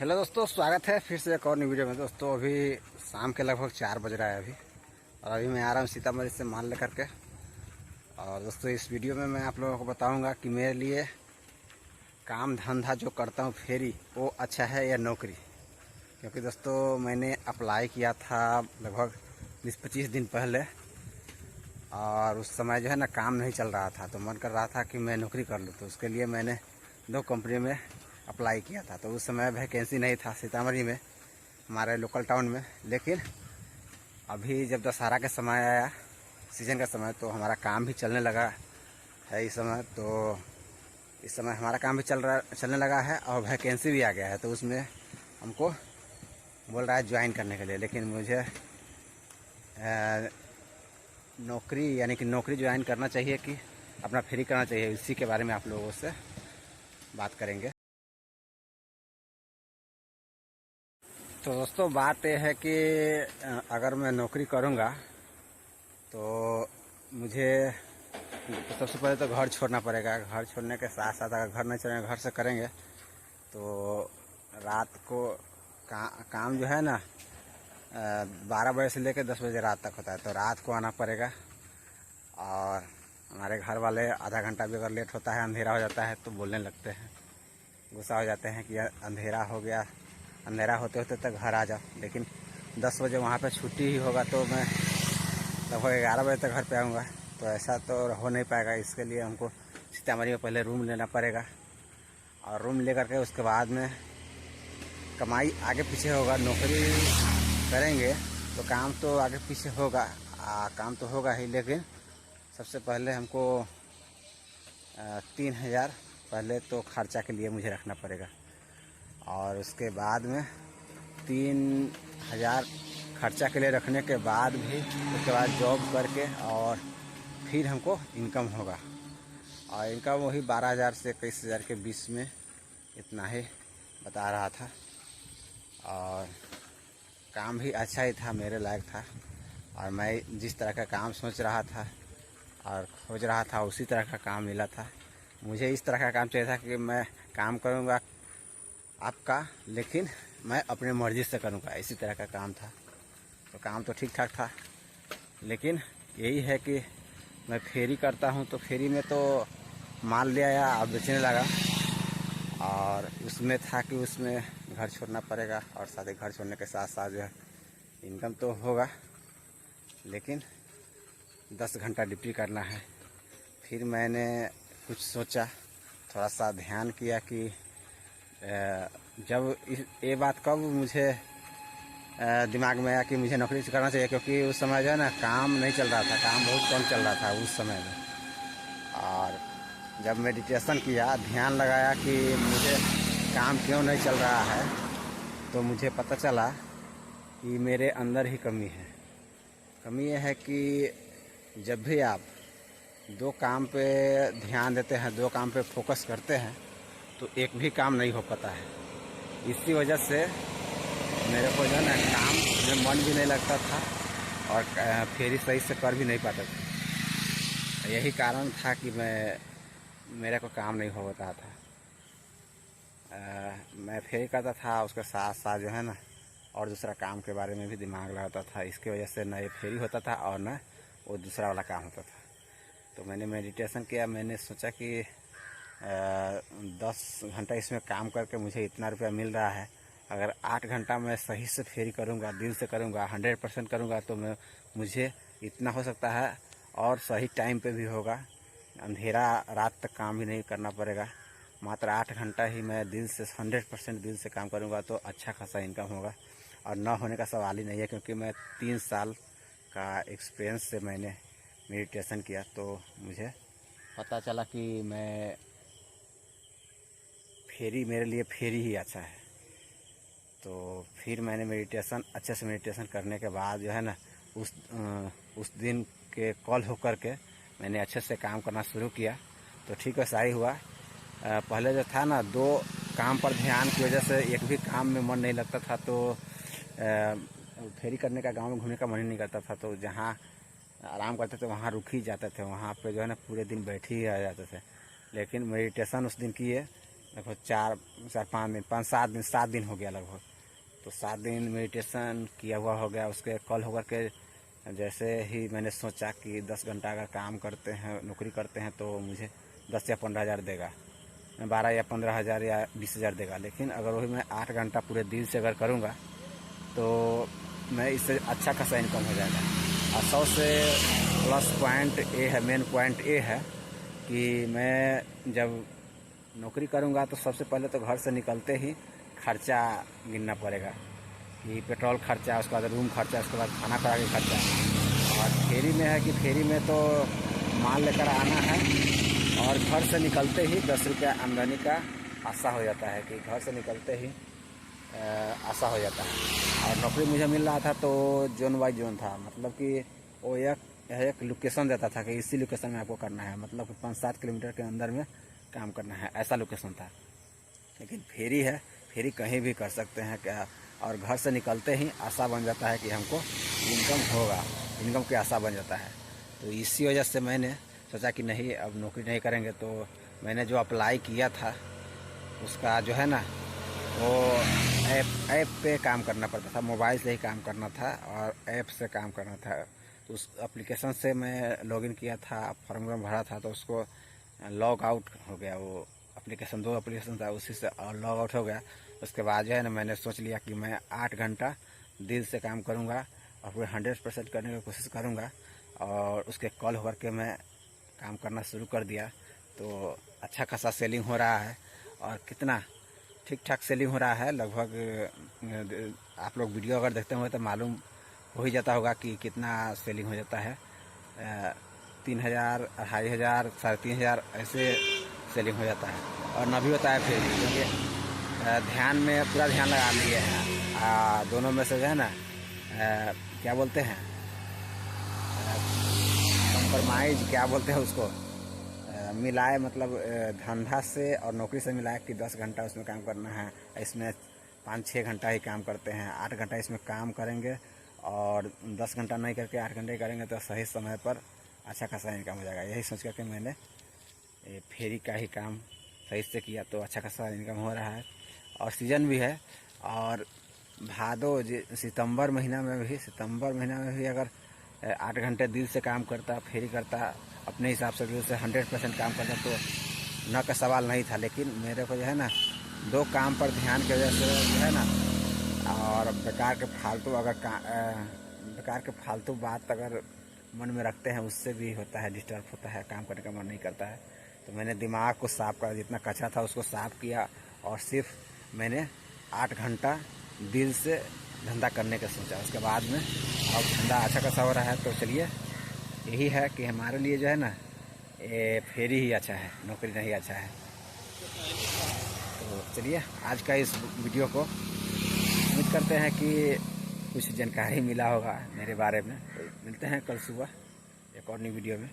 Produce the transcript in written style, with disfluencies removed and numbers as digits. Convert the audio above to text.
Hello दोस्तों, स्वागत है फिर से एक और नई वीडियो में। दोस्तों अभी शाम के लगभग 4 बज रहा है अभी, और अभी मैं आ रहा हूँ सीतामढ़ी से माल लेकर के। और दोस्तों इस वीडियो में मैं आप लोगों को बताऊंगा कि मेरे लिए काम धंधा जो करता हूँ फेरी, वो अच्छा है या नौकरी। क्योंकि दोस्तों मैंने अप्लाई किया था लगभग 20-25 दिन पहले, और उस समय जो है ना काम नहीं चल रहा था, तो मन कर रहा था कि मैं नौकरी कर लूँ। तो उसके लिए मैंने 2 कंपनी में अप्लाई किया था। तो उस समय वैकेंसी नहीं था सीतामढ़ी में, हमारे लोकल टाउन में। लेकिन अभी जब दशहरा का समय आया, सीजन का समय, तो हमारा काम भी चलने लगा है इस समय। तो इस समय हमारा काम भी चलने लगा है और वैकेंसी भी आ गया है। तो उसमें हमको बोल रहा है ज्वाइन करने के लिए। लेकिन मुझे नौकरी यानी कि नौकरी ज्वाइन करना चाहिए कि अपना फ्री करना चाहिए, इसी के बारे में आप लोगों से बात करेंगे। तो दोस्तों बात यह है कि अगर मैं नौकरी करूंगा तो मुझे तो सबसे पहले तो घर छोड़ना पड़ेगा। घर छोड़ने के साथ साथ अगर घर नहीं छोड़ेंगे, घर से करेंगे तो रात को काम जो है ना 12 बजे से लेकर 10 बजे रात तक होता है। तो रात को आना पड़ेगा। और हमारे घर वाले आधा घंटा भी अगर लेट होता है, अंधेरा हो जाता है, तो बोलने लगते हैं, गुस्सा हो जाते हैं कि अंधेरा हो गया, अंधेरा होते होते तक घर आ जाओ। लेकिन 10 बजे वहाँ पे छुट्टी ही होगा, तो मैं लगभग 11 बजे तक घर पे आऊँगा। तो ऐसा तो हो नहीं पाएगा। इसके लिए हमको सीतामढ़ी में पहले रूम लेना पड़ेगा, और रूम लेकर के उसके बाद में कमाई आगे पीछे होगा। नौकरी करेंगे तो काम तो आगे पीछे होगा, काम तो होगा ही। लेकिन सबसे पहले हमको 3,000 पहले तो खर्चा के लिए मुझे रखना पड़ेगा, और उसके बाद में 3,000 खर्चा के लिए रखने के बाद भी उसके बाद जॉब करके और फिर हमको इनकम होगा। और इनकम वही 12,000 से 21,000 के बीच में, इतना ही बता रहा था। और काम भी अच्छा ही था, मेरे लायक था। और मैं जिस तरह का काम सोच रहा था और खोज रहा था, उसी तरह का काम मिला था। मुझे इस तरह का काम चाहिए था कि मैं काम करूँगा आपका, लेकिन मैं अपने मर्ज़ी से करूँगा, इसी तरह का काम था। तो काम तो ठीक ठाक था, लेकिन यही है कि मैं फेरी करता हूँ। तो फेरी में तो माल ले आया और बेचने लगा, और उसमें था कि उसमें घर छोड़ना पड़ेगा, और साथ ही घर छोड़ने के साथ साथ जो है इनकम तो होगा, लेकिन 10 घंटा ड्यूटी करना है। फिर मैंने कुछ सोचा, थोड़ा सा ध्यान किया कि जब ये बात कब मुझे दिमाग में आया कि मुझे नौकरी करना चाहिए। क्योंकि उस समय जो है ना काम नहीं चल रहा था, काम बहुत कम चल रहा था उस समय में। और जब मेडिटेशन किया, ध्यान लगाया कि मुझे काम क्यों नहीं चल रहा है, तो मुझे पता चला कि मेरे अंदर ही कमी है। कमी यह है कि जब भी आप 2 काम पे ध्यान देते हैं, 2 काम पे फोकस करते हैं, तो एक भी काम नहीं हो पाता है। इसी वजह से मेरे को जो है ना काम में मन भी नहीं लगता था, और फेरी सही से कर भी नहीं पाता था। यही कारण था कि मेरे को काम नहीं हो पाता था। मैं फेरी करता था, उसके साथ साथ जो है ना और दूसरा काम के बारे में भी दिमाग लगाता था। इसकी वजह से न ये फेरी होता था और न वो दूसरा वाला काम होता था। तो मैंने मेडिटेशन किया। मैंने सोचा कि 10 घंटा इसमें काम करके मुझे इतना रुपया मिल रहा है, अगर 8 घंटा मैं सही से फेरी करूँगा, दिल से करूँगा, 100% करूँगा, तो मुझे इतना हो सकता है, और सही टाइम पे भी होगा। अंधेरा रात तक काम भी नहीं करना पड़ेगा। मात्र 8 घंटा ही मैं दिल से 100% दिल से काम करूँगा, तो अच्छा खासा इनकम होगा। और न होने का सवाल ही नहीं है, क्योंकि मैं 3 साल का एक्सपीरियंस से मैंने मेडिटेशन किया। तो मुझे पता चला कि मेरे लिए फेरी ही अच्छा है। तो फिर मैंने मेडिटेशन अच्छे से मेडिटेशन करने के बाद जो है ना उस दिन के कॉल होकर के मैंने अच्छे से काम करना शुरू किया। तो ठीक है, सही हुआ। पहले जो था ना 2 काम पर ध्यान की वजह से एक भी काम में मन नहीं लगता था। तो फेरी करने का, गांव में घूमने का मन ही नहीं करता था। तो जहाँ आराम करते थे वहाँ रुक ही जाते थे, वहाँ पे जो है ना पूरे दिन बैठ ही आ जाते थे। लेकिन मेडिटेशन उस दिन किए लगभग 7 दिन हो गया लगभग। तो 7 दिन मेडिटेशन किया हुआ हो गया। उसके कल होकर के जैसे ही मैंने सोचा कि 10 घंटा अगर काम करते हैं, नौकरी करते हैं, तो मुझे 10 या 15 हज़ार देगा, 12 या 15 हज़ार या 20 हज़ार देगा। लेकिन अगर वही मैं 8 घंटा पूरे दिल से अगर करूँगा तो मैं इससे अच्छा खासा इनकम हो जाएगा। और 100 से प्लस पॉइंट ये है, मेन पॉइंट ये है कि मैं जब नौकरी करूँगा तो सबसे पहले तो घर से निकलते ही खर्चा गिनना पड़ेगा कि पेट्रोल खर्चा, उसके बाद रूम खर्चा, उसके बाद खाना खा के खर्चा। और फेरी में है कि फेरी में तो माल लेकर आना है और घर से निकलते ही 10 रुपया आमदनी का आशा हो जाता है कि घर से निकलते ही आशा हो जाता है। और नौकरी मुझे मिल रहा था तो जोन बाई जोन था, मतलब कि वो एक लोकेशन देता था कि इसी लोकेशन में आपको करना है, मतलब कि 5-7 किलोमीटर के अंदर में काम करना है, ऐसा लोकेशन था। लेकिन फेरी है, फेरी कहीं भी कर सकते हैं क्या। और घर से निकलते ही आशा बन जाता है कि हमको इनकम होगा, इनकम की आशा बन जाता है। तो इसी वजह से मैंने सोचा कि नहीं, अब नौकरी नहीं करेंगे। तो मैंने जो अप्लाई किया था उसका जो है ना, वो ऐप पे काम करना पड़ता था, मोबाइल से ही काम करना था और ऐप से काम करना था। तो उस एप्लीकेशन से मैं लॉगिन किया था, फॉर्म भरा था, तो उसको लॉग आउट हो गया। वो एप्लीकेशन 2 एप्लीकेशन था, उसी से लॉग आउट हो गया। उसके बाद जो है ना, मैंने सोच लिया कि मैं 8 घंटा दिल से काम करूँगा और पूरे 100% करने की कोशिश करूँगा। और उसके कॉल होकर के मैं काम करना शुरू कर दिया। तो अच्छा खासा सेलिंग हो रहा है और कितना ठीक ठाक सेलिंग हो रहा है। लगभग आप लोग वीडियो अगर देखते होंगे तो मालूम हो ही जाता होगा कि कितना सेलिंग हो जाता है। 3000, 2500, 3500 ऐसे सेलिंग हो जाता है। और ना भी होता है फिर भी, क्योंकि ध्यान में पूरा ध्यान लगा लिए हैं। दोनों में से जो है ना, क्या बोलते हैं, कंप्रोमाइज़ क्या बोलते हैं उसको, मिलाए, मतलब धंधा से और नौकरी से मिलाए कि 10 घंटा उसमें काम करना है, इसमें 5-6 घंटा ही काम करते हैं, 8 घंटा इसमें काम करेंगे और 10 घंटा नहीं करके 8 घंटे करेंगे तो सही समय पर अच्छा खासा इनकम हो जाएगा। यही सोच करके मैंने फेरी का ही काम सही से किया, तो अच्छा खासा इनकम हो रहा है। और सीज़न भी है। और भादो सितंबर महीना में भी अगर 8 घंटे दिल से काम करता, फेरी करता, अपने हिसाब से दिल से 100% काम करता तो न का सवाल नहीं था। लेकिन मेरे को जो है ना, 2 काम पर ध्यान की वजह से जो है ना, और बेकार के फालतू बात अगर मन में रखते हैं, उससे भी होता है, डिस्टर्ब होता है, काम करने का मन नहीं करता है। तो मैंने दिमाग को साफ करा, जितना कचरा था उसको साफ किया और सिर्फ मैंने 8 घंटा दिल से धंधा करने का सोचा। उसके बाद में अब धंधा अच्छा खासा हो रहा है। तो चलिए, यही है कि हमारे लिए जो है ना, ये फेरी ही अच्छा है, नौकरी नहीं अच्छा है। तो चलिए, आज का इस वीडियो को उम्मीद करते हैं कि कुछ जानकारी मिला होगा मेरे बारे में। तो मिलते हैं कल सुबह एक और नई वीडियो में।